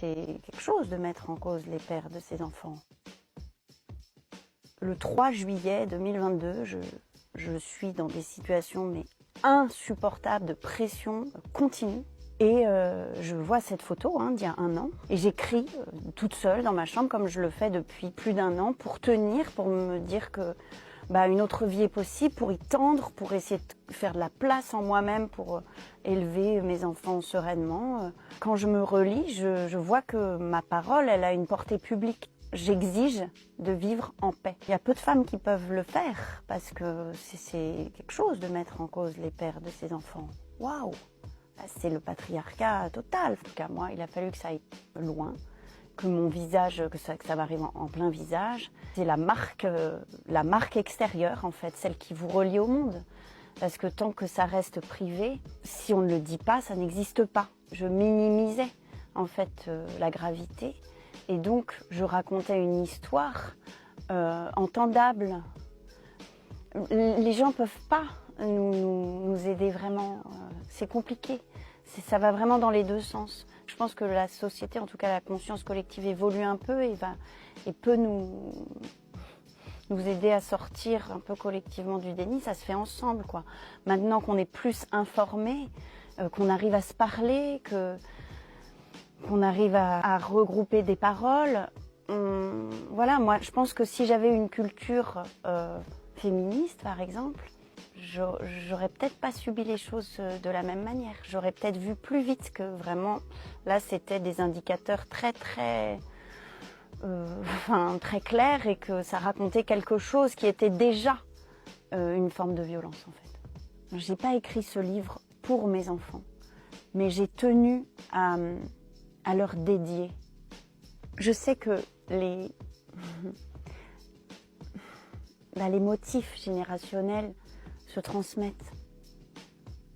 C'est quelque chose de mettre en cause les pères de ses enfants. Le 3 juillet 2022, je suis dans des situations mais insupportables de pression continue. Et je vois cette photo d'il y a 1 an et j'écris toute seule dans ma chambre comme je le fais depuis plus d'1 an pour tenir, pour me dire que une autre vie est possible, pour y tendre, pour essayer de faire de la place en moi-même, pour élever mes enfants sereinement. Quand je me relis, je vois que ma parole, elle a une portée publique. J'exige de vivre en paix. Il y a peu de femmes qui peuvent le faire parce que c'est quelque chose de mettre en cause les pères de ses enfants. Waouh! C'est le patriarcat total. En tout cas, moi, il a fallu que ça aille loin, que mon visage, que ça m'arrive en plein visage. C'est la marque extérieure, en fait, celle qui vous relie au monde. Parce que tant que ça reste privé, si on ne le dit pas, ça n'existe pas. Je minimisais, en fait, la gravité. Et donc, je racontais une histoire entendable. Les gens ne peuvent pas nous aider vraiment. C'est compliqué. Ça va vraiment dans les deux sens. Je pense que la société, en tout cas la conscience collective, évolue un peu et peut nous aider à sortir un peu collectivement du déni. Ça se fait ensemble, quoi. Maintenant qu'on est plus informés, qu'on arrive à se parler, qu'on arrive à regrouper des paroles. Voilà, moi, je pense que si j'avais une culture féministe, par exemple, j'aurais peut-être pas subi les choses de la même manière. J'aurais peut-être vu plus vite que vraiment, là, c'était des indicateurs très clairs et que ça racontait quelque chose qui était déjà une forme de violence, en fait. J'ai pas écrit ce livre pour mes enfants, mais j'ai tenu à leur dédier. Je sais que les motifs générationnels se transmettent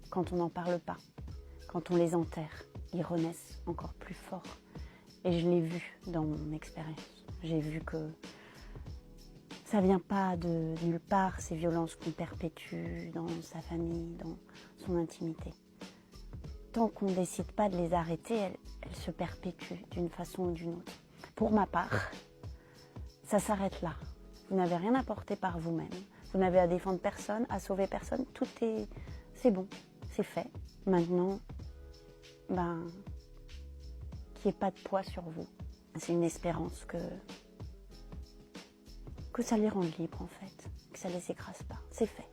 quand on n'en parle pas, quand on les enterre. Ils renaissent encore plus fort. Et je l'ai vu dans mon expérience. J'ai vu que ça vient pas de nulle part, ces violences qu'on perpétue dans sa famille, dans son intimité. Tant qu'on ne décide pas de les arrêter, elles se perpétuent d'une façon ou d'une autre. Pour ma part, ça s'arrête là. Vous n'avez rien à porter par vous-même. Vous n'avez à défendre personne, à sauver personne. C'est bon, c'est fait. Maintenant, qu'il n'y ait pas de poids sur vous. C'est une espérance que ça les rende libres, en fait. Que ça les écrase pas. C'est fait.